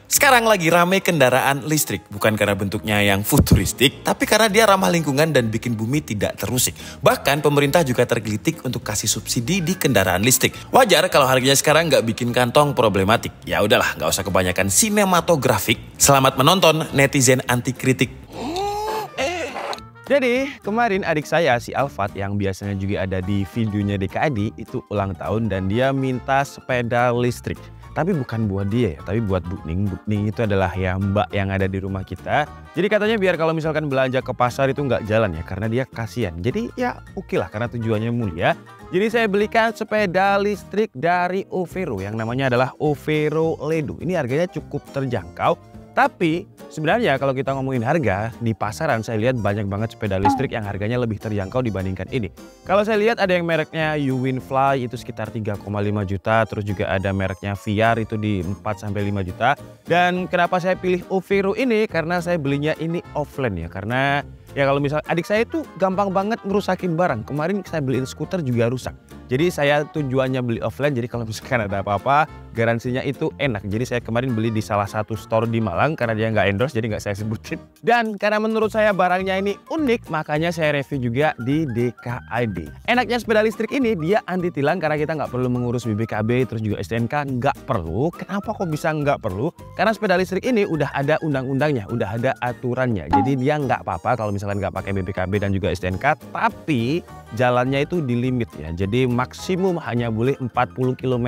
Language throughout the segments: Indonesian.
Sekarang lagi rame kendaraan listrik, bukan karena bentuknya yang futuristik, tapi karena dia ramah lingkungan dan bikin bumi tidak terusik. Bahkan pemerintah juga tergelitik untuk kasih subsidi di kendaraan listrik. Wajar kalau harganya sekarang nggak bikin kantong problematik. Ya udahlah, nggak usah kebanyakan sinematografik. Selamat menonton netizen anti kritik. Jadi kemarin adik saya si Alfat yang biasanya juga ada di videonya DKAD itu ulang tahun dan dia minta sepeda listrik. Tapi bukan buat dia ya, tapi buat Bu Ning. Bu Ning itu adalah ya mbak yang ada di rumah kita. Jadi katanya biar kalau misalkan belanja ke pasar itu nggak jalan ya, karena dia kasihan. Jadi ya oke lah, karena tujuannya mulia. Jadi saya belikan sepeda listrik dari Overo yang namanya adalah Overo Ledo. Ini harganya cukup terjangkau. Tapi sebenarnya kalau kita ngomongin harga, di pasaran saya lihat banyak banget sepeda listrik yang harganya lebih terjangkau dibandingkan ini. Kalau saya lihat ada yang mereknya Uwinfly itu sekitar 3,5 juta. Terus juga ada mereknya VR itu di 4-5 juta. Dan kenapa saya pilih Overo ini? Karena saya belinya ini offline ya. Karena ya kalau misal adik saya itu gampang banget ngerusakin barang. Kemarin saya beliin skuter juga rusak. Jadi saya tujuannya beli offline, jadi kalau misalkan ada apa-apa garansinya itu enak. Jadi saya kemarin beli di salah satu store di Malang karena dia nggak endorse jadi nggak saya sebutin. Dan karena menurut saya barangnya ini unik makanya saya review juga di DKAD. Enaknya sepeda listrik ini dia anti tilang karena kita nggak perlu mengurus BPKB terus juga STNK nggak perlu. Kenapa kok bisa nggak perlu? Karena sepeda listrik ini udah ada undang-undangnya, udah ada aturannya. Jadi dia nggak apa-apa kalau misalkan nggak pakai BPKB dan juga STNK, tapi jalannya itu di limit ya. Jadi maksimum hanya boleh 40 km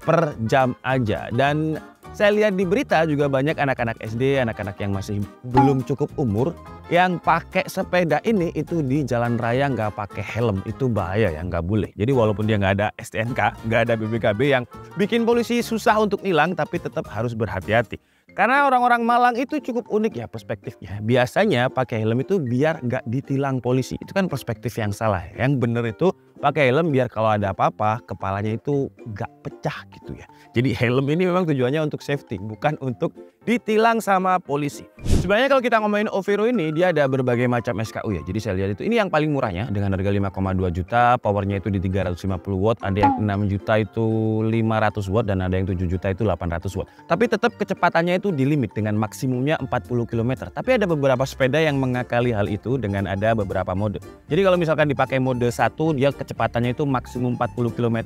per jam aja. Dan saya lihat di berita juga banyak anak-anak SD, anak-anak yang masih belum cukup umur yang pakai sepeda ini itu di jalan raya nggak pakai helm. Itu bahaya ya, nggak boleh. Jadi walaupun dia nggak ada STNK, nggak ada BPKB yang bikin polisi susah untuk nilang, tapi tetap harus berhati-hati. Karena orang-orang Malang itu cukup unik ya perspektifnya. Biasanya pakai helm itu biar nggak ditilang polisi. Itu kan perspektif yang salah. Yang bener itu pakai helm biar kalau ada apa-apa kepalanya itu nggak pecah gitu ya. Jadi helm ini memang tujuannya untuk safety, bukan untuk ditilang sama polisi. Sebenarnya kalau kita ngomongin Overo ini dia ada berbagai macam SKU ya. Jadi saya lihat itu ini yang paling murahnya dengan harga 5,2 juta, powernya itu di 350 watt, ada yang 6 juta itu 500 watt dan ada yang 7 juta itu 800 watt. Tapi tetap kecepatannya itu di limit dengan maksimumnya 40 km. Tapi ada beberapa sepeda yang mengakali hal itu dengan ada beberapa mode. Jadi kalau misalkan dipakai mode 1 dia kecepatannya itu maksimum 40 km,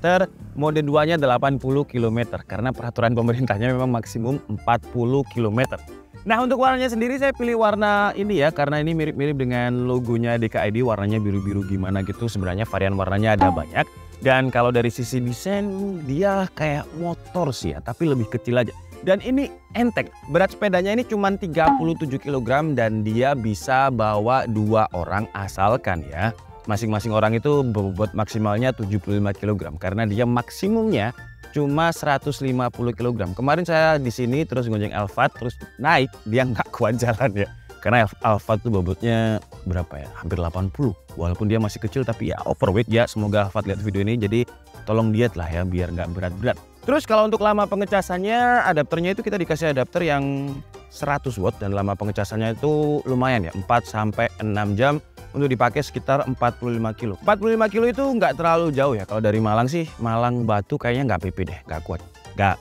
mode 2-nya 80 km karena peraturan pemerintahnya memang maksimum 40 km. Nah untuk warnanya sendiri saya pilih warna ini ya karena ini mirip-mirip dengan logonya DKAD, warnanya biru-biru gimana gitu. Sebenarnya varian warnanya ada banyak dan kalau dari sisi desain dia kayak motor sih ya, tapi lebih kecil aja. Dan ini enteng, berat sepedanya ini cuma 37 kg dan dia bisa bawa 2 orang asalkan ya. Masing-masing orang itu bobot maksimalnya 75 kg karena dia maksimumnya cuma 150 kg. Kemarin saya di sini terus gonjeng Alfat terus naik dia nggak kuat jalan ya. Karena Alfat tuh bobotnya berapa ya? Hampir 80. Walaupun dia masih kecil tapi ya overweight ya. Semoga Alfat lihat video ini jadi tolong diet lah ya biar nggak berat-berat. Terus kalau untuk lama pengecasannya adapternya itu kita dikasih adapter yang 100 watt dan lama pengecasannya itu lumayan ya 4-6 jam. Untuk dipakai sekitar 45 kilo. 45 kilo itu nggak terlalu jauh ya. Kalau dari Malang sih, Malang Batu kayaknya nggak PP deh, nggak kuat.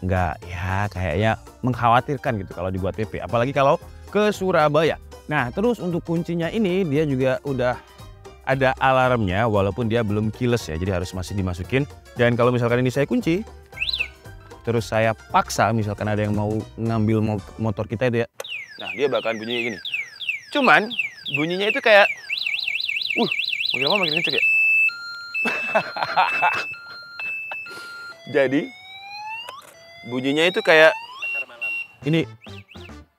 Nggak ya kayaknya mengkhawatirkan gitu kalau dibuat PP. Apalagi kalau ke Surabaya. Nah terus untuk kuncinya ini dia juga udah ada alarmnya walaupun dia belum keyless ya. Jadi harus masih dimasukin. Dan kalau misalkan ini saya kunci, terus saya paksa misalkan ada yang mau ngambil motor kita itu ya. Nah dia bakalan bunyi gini. Cuman bunyinya itu kayak makin lama makin kenceng ya. Jadi bunyinya itu kayak ini.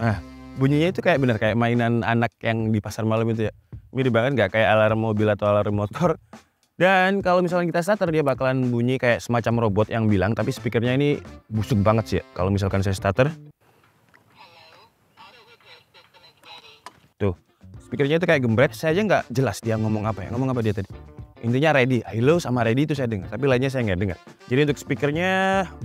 Nah, bunyinya itu kayak bener kayak mainan anak yang di pasar malam itu ya. Mirip banget nggak kayak alarm mobil atau alarm motor. Dan kalau misalnya kita starter dia bakalan bunyi kayak semacam robot yang bilang, tapi speakernya ini busuk banget sih ya. Kalau misalkan saya starter. Tuh. Speakernya itu kayak gembret, saya aja nggak jelas dia ngomong apa ya. Ngomong apa dia tadi? Intinya ready, hello sama ready itu saya dengar, tapi lainnya saya nggak dengar. Jadi untuk speakernya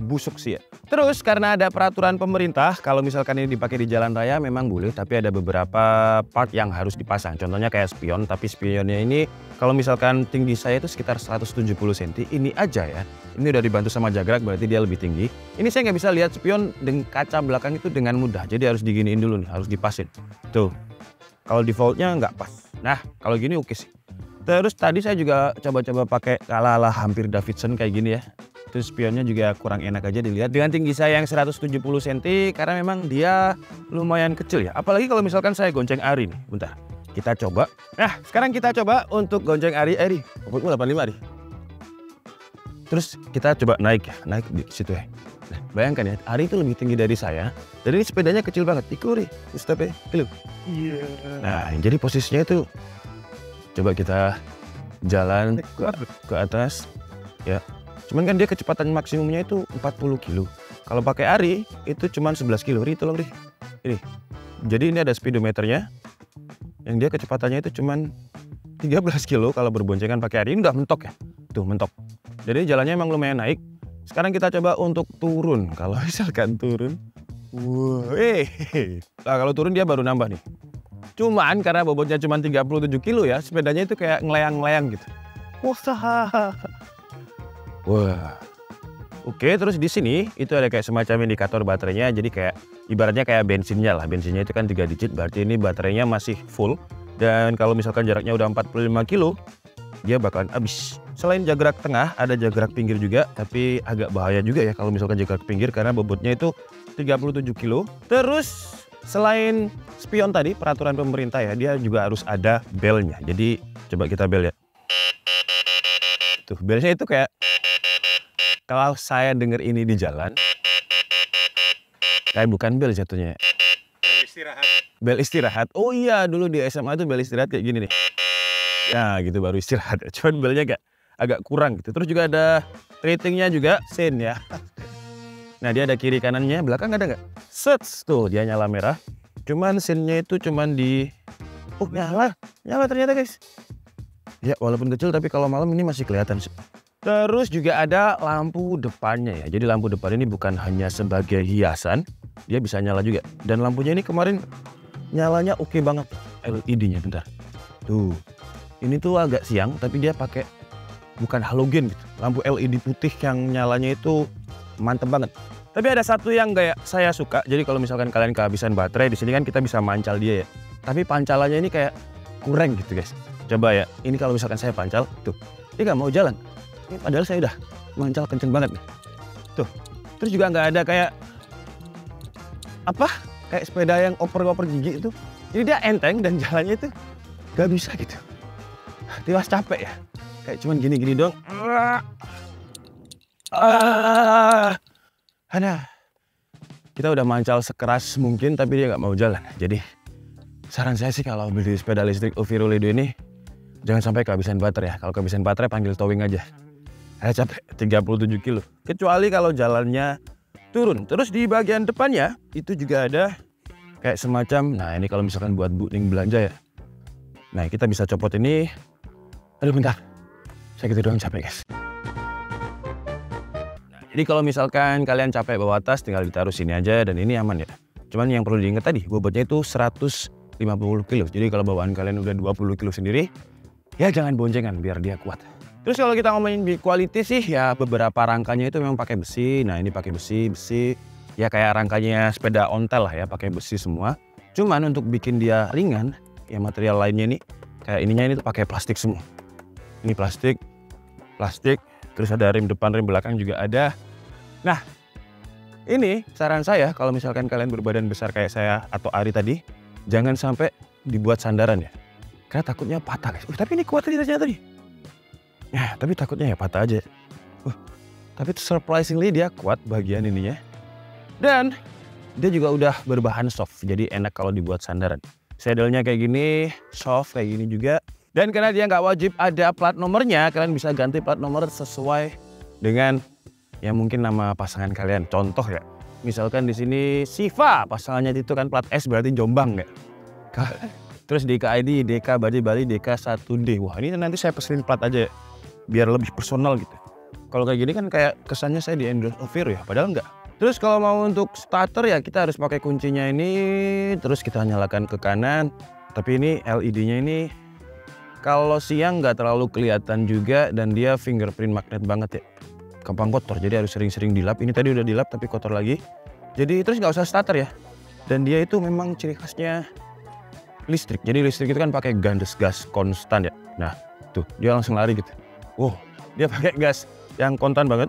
busuk sih ya. Terus karena ada peraturan pemerintah, kalau misalkan ini dipakai di jalan raya memang boleh, tapi ada beberapa part yang harus dipasang. Contohnya kayak spion, tapi spionnya ini kalau misalkan tinggi saya itu sekitar 170 cm, ini aja ya. Ini udah dibantu sama jagrak, berarti dia lebih tinggi. Ini saya nggak bisa lihat spion dengan kaca belakang itu dengan mudah, jadi harus diginiin dulu nih, harus dipasin. Tuh, kalau defaultnya nggak pas. Nah, kalau gini oke sih. Terus tadi saya juga coba-coba pakai ala-ala hampir Davidson kayak gini ya. Terus spionnya juga kurang enak aja dilihat dengan tinggi saya yang 170 cm karena memang dia lumayan kecil ya. Apalagi kalau misalkan saya gonceng Ari nih. Bentar, kita coba. Nah, sekarang kita coba untuk gonceng Ari. Bobotmu 85 Ari. Terus kita coba naik ya, naik di situ ya. Nah, bayangkan ya, Ari itu lebih tinggi dari saya. Dan ini sepedanya kecil banget. Ikut Ri, stop ya. Iya. Nah, jadi posisinya itu coba kita jalan ke atas ya. Cuman kan dia kecepatan maksimumnya itu 40 kilo. Kalau pakai Ari itu cuma 11 kilo. Ri, tolong Ri. Ini. Jadi ini ada speedometernya. Yang dia kecepatannya itu cuma 13 kilo kalau berboncengan pakai Ari. Ini udah mentok ya. Tuh mentok. Jadi jalannya emang lumayan naik. Sekarang kita coba untuk turun. Kalau misalkan turun. Nah, kalau turun dia baru nambah nih. Cuman karena bobotnya cuma 37 kilo ya, sepedanya itu kayak ngelayang-ngelayang gitu. Wah. Oke, terus di sini itu ada kayak semacam indikator baterainya. Jadi kayak ibaratnya kayak bensinnya lah. Bensinnya itu kan 3 digit, berarti ini baterainya masih full. Dan kalau misalkan jaraknya udah 45 kilo, dia bakalan habis. Selain jagrak tengah, ada jagrak pinggir juga. Tapi agak bahaya juga ya kalau misalkan jagrak pinggir karena bobotnya itu 37 kilo. Terus selain spion tadi, peraturan pemerintah ya, dia juga harus ada belnya. Jadi coba kita bel ya. Tuh, belnya itu kayak kalau saya denger ini di jalan, kayak bukan bel jatuhnya. Bel istirahat. Bel istirahat. Oh iya, dulu di SMA tuh bel istirahat kayak gini nih. Ya gitu baru istirahat. Cuman belnya agak kurang gitu. Terus juga ada ratingnya juga, sen ya. Nah dia ada kiri kanannya, belakang ada nggak? Set, tuh dia nyala merah. Cuman sennya itu cuman di... Oh nyala ternyata guys. Ya walaupun kecil tapi kalau malam ini masih kelihatan sih. Terus juga ada lampu depannya ya. Jadi lampu depan ini bukan hanya sebagai hiasan, dia bisa nyala juga. Dan lampunya ini kemarin nyalanya oke banget. LED-nya bentar. Tuh, ini tuh agak siang tapi dia pakai bukan halogen gitu. Lampu LED putih yang nyalanya itu mantep banget. Tapi ada satu yang kayak saya suka. Jadi kalau misalkan kalian kehabisan baterai di sini kan kita bisa mancal dia ya. Tapi pancalannya ini kayak kurang gitu guys. Coba ya. Ini kalau misalkan saya pancal, tuh dia nggak mau jalan. Ini padahal saya udah mancal kenceng banget nih. Tuh. Terus juga nggak ada kayak apa? Kayak sepeda yang oper-oper gigi itu. Jadi dia enteng dan jalannya itu nggak bisa gitu. Tiwas capek ya. Kayak cuman gini-gini doang. Nah, kita udah mancal sekeras mungkin tapi dia nggak mau jalan. Jadi saran saya sih kalau beli sepeda listrik Oviro Ledo ini jangan sampai kehabisan baterai ya. Kalau kehabisan baterai panggil towing aja. Saya capek 37 kilo. Kecuali kalau jalannya turun. Terus di bagian depannya itu juga ada kayak semacam, nah ini kalau misalkan buat booting belanja ya. Nah kita bisa copot ini. Aduh bentar, saya gitu doang capek guys. Jadi kalau misalkan kalian capek bawa tas tinggal ditaruh sini aja dan ini aman ya. Cuman yang perlu diingat tadi bobotnya itu 150 kilo. Jadi kalau bawaan kalian udah 20 kilo sendiri ya jangan boncengan biar dia kuat. Terus kalau kita ngomongin build quality sih ya beberapa rangkanya itu memang pakai besi. Nah ini pakai besi ya kayak rangkanya sepeda ontel lah ya pakai besi semua. Cuman untuk bikin dia ringan ya material lainnya nih kayak ininya ini tuh pakai plastik semua. Ini plastik. Terus ada rem depan, rem belakang juga ada. Nah, ini saran saya kalau misalkan kalian berbadan besar kayak saya atau Ari tadi, jangan sampai dibuat sandaran ya. Karena takutnya patah guys. Tapi ini kuat ternyata tadi. Ya, tapi takutnya ya patah aja. Tapi surprisingly dia kuat bagian ininya. Dan dia juga udah berbahan soft, jadi enak kalau dibuat sandaran. Saddle-nya kayak gini, soft kayak gini juga. Dan karena dia nggak wajib ada plat nomornya, kalian bisa ganti plat nomor sesuai dengan ya mungkin nama pasangan kalian. Contoh ya, misalkan di sini Siva, pasangannya itu kan plat S berarti Jombang ya. Terus DKID, DK Bali, DK1D. Wah ini nanti saya pesenin plat aja ya. biar lebih personal gitu. Kalau kayak gini kan kayak kesannya saya di endorse Overo ya, padahal enggak. Terus kalau mau untuk starter ya kita harus pakai kuncinya ini, terus kita nyalakan ke kanan. Tapi ini LED-nya ini kalau siang nggak terlalu kelihatan juga dan dia fingerprint magnet banget ya. Gampang kotor, jadi harus sering-sering dilap. Ini tadi udah dilap tapi kotor lagi. Jadi terus nggak usah starter ya. Dan dia itu memang ciri khasnya listrik. Jadi listrik itu kan pakai gas konstan ya. Nah tuh dia langsung lari gitu. Wow, dia pakai gas yang konstan banget.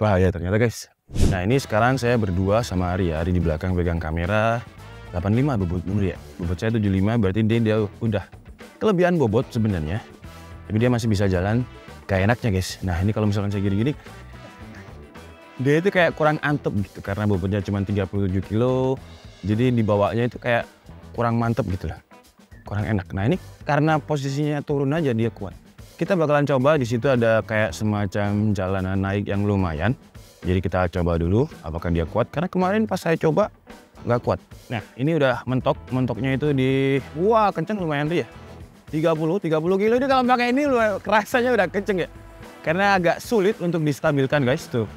Bahaya ternyata guys. Nah ini sekarang saya berdua sama Ari ya. Ari di belakang pegang kamera. 85 bobot dulu ya. Bobot saya 75 berarti dia udah kelebihan bobot sebenarnya. Tapi dia masih bisa jalan kayak enaknya guys. Nah ini kalau misalkan saya gini-gini, dia itu kayak kurang antep gitu karena bobotnya cuma 37 kilo. Jadi dibawanya itu kayak kurang mantep gitu lah. Kurang enak. Nah ini karena posisinya turun aja dia kuat. Kita bakalan coba, di situ ada kayak semacam jalanan naik yang lumayan. Jadi kita coba dulu apakah dia kuat. Karena kemarin pas saya coba nggak kuat. Nah ini udah mentok, mentoknya itu di, wah kenceng lumayan tuh ya. 30 kilo ini kalau pakai ini rasanya udah kenceng ya. Karena agak sulit untuk distabilkan guys tuh.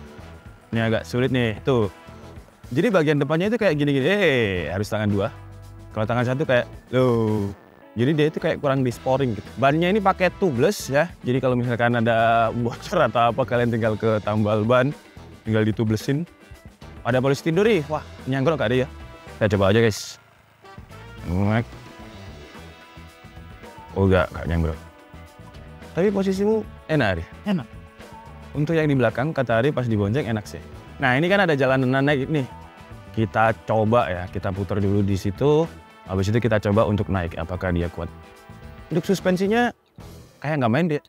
Ini agak sulit nih tuh. Jadi bagian depannya itu kayak gini-gini, harus tangan dua. Kalau tangan satu kayak, loh. Jadi dia itu kayak kurang disporing gitu. Bannya ini pakai tubeless ya. Jadi kalau misalkan ada bocor atau apa kalian tinggal ke tambal ban, tinggal ditubelessin. Ada polisi tidur nih, wah nyangkruk gak ada ya. Kita coba aja guys. Oh enggak nyangkruk. Tapi posisimu enak Ari? Enak. Untuk yang di belakang kata Ari pas dibonceng enak sih. Nah ini kan ada jalanan naik nih. Kita coba ya, kita putar dulu di situ. Habis itu kita coba untuk naik, apakah dia kuat. Untuk suspensinya kayak nggak main dia.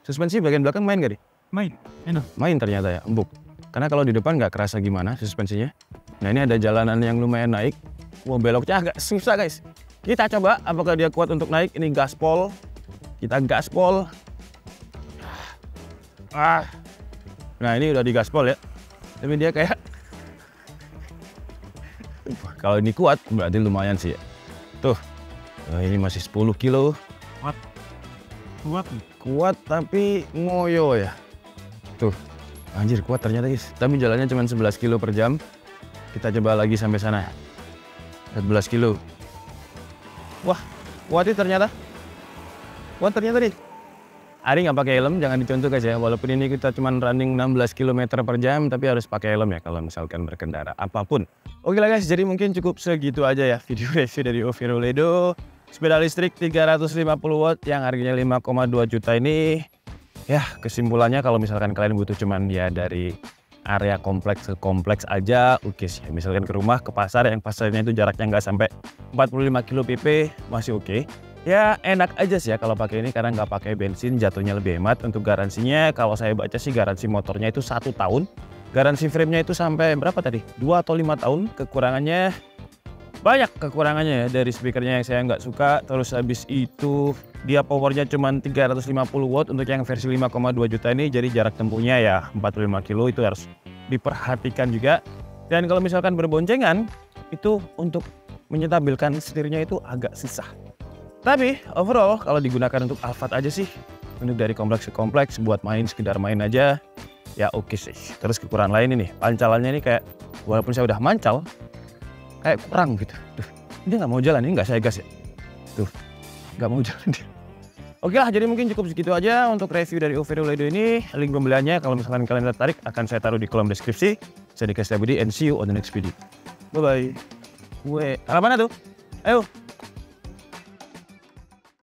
Suspensi bagian belakang main gak, Di? Main, enak. Main ternyata ya, empuk. Karena kalau di depan nggak kerasa gimana suspensinya. Nah ini ada jalanan yang lumayan naik. Wah beloknya agak susah guys. Kita coba apakah dia kuat untuk naik. Ini gaspol. Kita gaspol. Nah ini udah digaspol ya. Tapi dia kayak kalau ini kuat berarti lumayan sih ya. Tuh, ini masih 10 kilo. Kuat tapi ngoyo ya. Tuh, anjir kuat ternyata guys. Tapi jalannya cuma 11 kilo per jam. Kita coba lagi sampai sana. 14 kilo. Wah, kuat ternyata. Kuat ternyata nih. Ari nggak pakai helm, jangan dicontoh guys ya. Walaupun ini kita cuma running 16 km per jam, tapi harus pakai helm ya kalau misalkan berkendara apapun. Oke lah guys, jadi mungkin cukup segitu aja ya video review dari Overo Ledo. Sepeda listrik 350 watt yang harganya 5,2 juta ini. Ya kesimpulannya kalau misalkan kalian butuh cuman ya dari area kompleks ke kompleks aja, oke sih. Misalkan ke rumah, ke pasar, yang pasarnya itu jaraknya nggak sampai 45 kilo pp, masih oke. Ya enak aja sih ya kalau pakai ini karena nggak pakai bensin, jatuhnya lebih hemat. Untuk garansinya kalau saya baca sih garansi motornya itu 1 tahun. Garansi frame-nya itu sampai berapa tadi? 2 atau 5 tahun. Kekurangannya banyak kekurangannya ya, dari speakernya yang saya nggak suka. Terus habis itu dia powernya cuma 350 watt untuk yang versi 5,2 juta ini. Jadi jarak tempuhnya ya 45 kilo itu harus diperhatikan juga. Dan kalau misalkan berboncengan itu untuk menyetabilkan setirnya itu agak susah. Tapi overall kalau digunakan untuk Alphard aja sih, untuk dari kompleks ke kompleks buat main, sekedar main aja, ya oke sih. Terus kekurangan lain ini, pancalannya ini kayak walaupun saya udah mancal, kayak kurang gitu. Tuh, dia nggak mau jalan, ini nggak saya gas ya. Tuh, nggak mau jalan dia. Oke lah, jadi mungkin cukup segitu aja untuk review dari Overo Ledo ini. Link pembeliannya kalau misalkan kalian tertarik akan saya taruh di kolom deskripsi. Saya Dika Setiabudi and see you on the next video. Bye-bye. Arah mana tuh? Ayo.